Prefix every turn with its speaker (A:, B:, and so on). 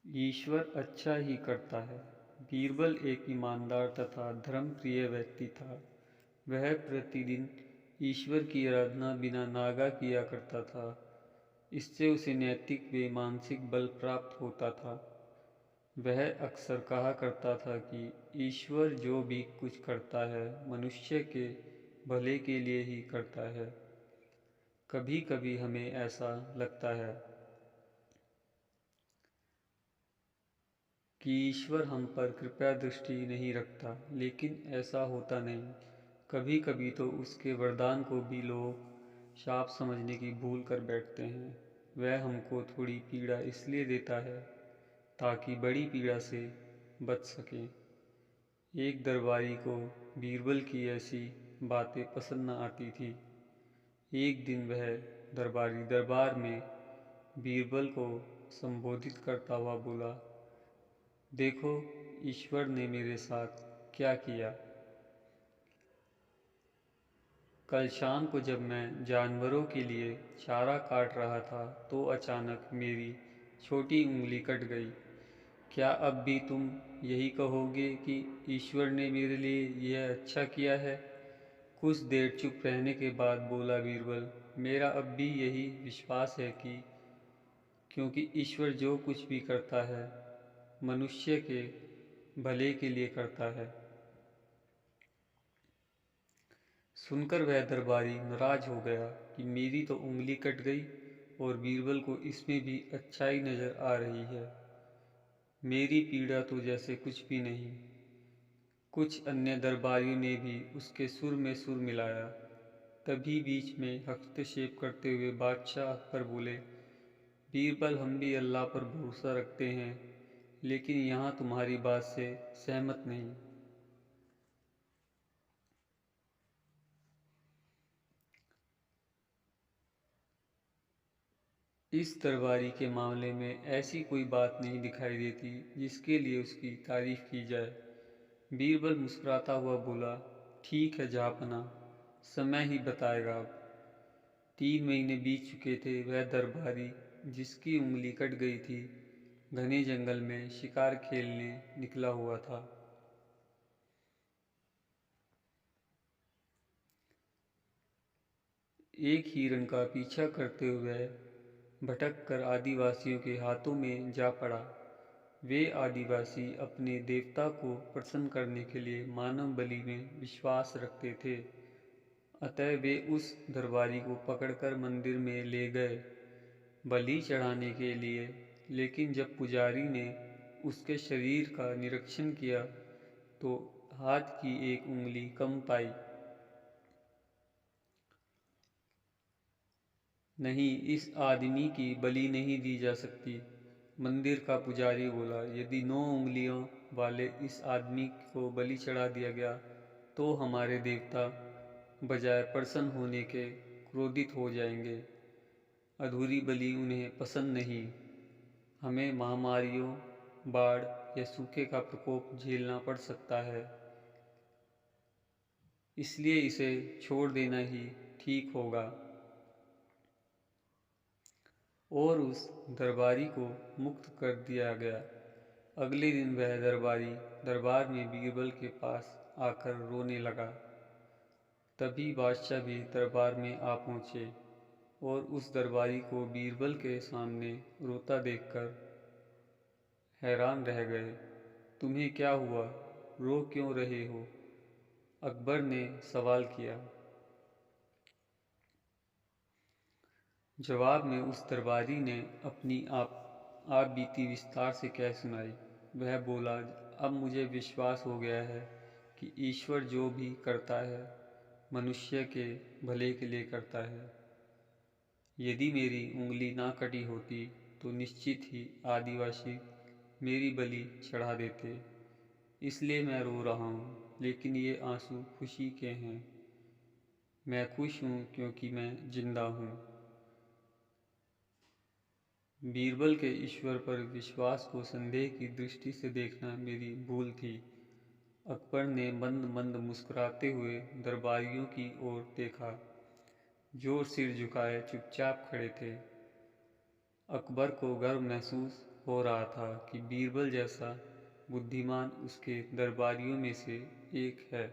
A: ईश्वर अच्छा ही करता है। बीरबल एक ईमानदार तथा धर्मप्रिय व्यक्ति था। वह प्रतिदिन ईश्वर की आराधना बिना नागा किया करता था। इससे उसे नैतिक व मानसिक बल प्राप्त होता था। वह अक्सर कहा करता था कि ईश्वर जो भी कुछ करता है मनुष्य के भले के लिए ही करता है। कभी कभी हमें ऐसा लगता है कि ईश्वर हम पर कृपा दृष्टि नहीं रखता, लेकिन ऐसा होता नहीं। कभी कभी तो उसके वरदान को भी लोग शाप समझने की भूल कर बैठते हैं। वह हमको थोड़ी पीड़ा इसलिए देता है ताकि बड़ी पीड़ा से बच सकें। एक दरबारी को बीरबल की ऐसी बातें पसंद न आती थी। एक दिन वह दरबारी दरबार में बीरबल को संबोधित करता हुआ बोला, देखो ईश्वर ने मेरे साथ क्या किया। कल शाम को जब मैं जानवरों के लिए चारा काट रहा था तो अचानक मेरी छोटी उंगली कट गई। क्या अब भी तुम यही कहोगे कि ईश्वर ने मेरे लिए यह अच्छा किया है? कुछ देर चुप रहने के बाद बोला बीरबल, मेरा अब भी यही विश्वास है कि क्योंकि ईश्वर जो कुछ भी करता है मनुष्य के भले के लिए करता है। सुनकर वह दरबारी नाराज हो गया कि मेरी तो उंगली कट गई और बीरबल को इसमें भी अच्छाई नजर आ रही है। मेरी पीड़ा तो जैसे कुछ भी नहीं। कुछ अन्य दरबारियों ने भी उसके सुर में सुर मिलाया। तभी बीच में हस्तक्षेप करते हुए बादशाह अकबर बोले, बीरबल हम भी अल्लाह पर भरोसा रखते हैं, लेकिन यहाँ तुम्हारी बात से सहमत नहीं। इस दरबारी के मामले में ऐसी कोई बात नहीं दिखाई देती जिसके लिए उसकी तारीफ की जाए। बीरबल मुस्कुराता हुआ बोला, ठीक है जहाँपना, समय ही बताएगा। अब 3 महीने बीत चुके थे। वह दरबारी जिसकी उंगली कट गई थी घने जंगल में शिकार खेलने निकला हुआ था। एक हिरण का पीछा करते हुए भटक कर आदिवासियों के हाथों में जा पड़ा। वे आदिवासी अपने देवता को प्रसन्न करने के लिए मानव बलि में विश्वास रखते थे। अतः वे उस दरबारी को पकड़कर मंदिर में ले गए बलि चढ़ाने के लिए। लेकिन जब पुजारी ने उसके शरीर का निरीक्षण किया तो हाथ की एक उंगली कम पाई। नहीं, इस आदमी की बलि नहीं दी जा सकती। मंदिर का पुजारी बोला, यदि 9 उंगलियों वाले इस आदमी को बलि चढ़ा दिया गया तो हमारे देवता बजाय प्रसन्न होने के क्रोधित हो जाएंगे। अधूरी बलि उन्हें पसंद नहीं। हमें महामारियों, बाढ़ या सूखे का प्रकोप झेलना पड़ सकता है, इसलिए इसे छोड़ देना ही ठीक होगा। और उस दरबारी को मुक्त कर दिया गया। अगले दिन वह दरबारी दरबार में बीरबल के पास आकर रोने लगा। तभी बादशाह भी दरबार में आ पहुँचे और उस दरबारी को बीरबल के सामने रोता देखकर हैरान रह गए। तुम्हें क्या हुआ? रो क्यों रहे हो? अकबर ने सवाल किया। जवाब में उस दरबारी ने अपनी आप बीती विस्तार से कह सुनाई। वह बोला, अब मुझे विश्वास हो गया है कि ईश्वर जो भी करता है मनुष्य के भले के लिए करता है। यदि मेरी उंगली ना कटी होती तो निश्चित ही आदिवासी मेरी बलि चढ़ा देते। इसलिए मैं रो रहा हूँ, लेकिन ये आंसू खुशी के हैं। मैं खुश हूँ क्योंकि मैं जिंदा हूँ। बीरबल के ईश्वर पर विश्वास को संदेह की दृष्टि से देखना मेरी भूल थी। अकबर ने मंद मंद मुस्कुराते हुए दरबारियों की ओर देखा, जो सिर झुकाए चुपचाप खड़े थे। अकबर को गर्व महसूस हो रहा था कि बीरबल जैसा बुद्धिमान उसके दरबारियों में से एक है।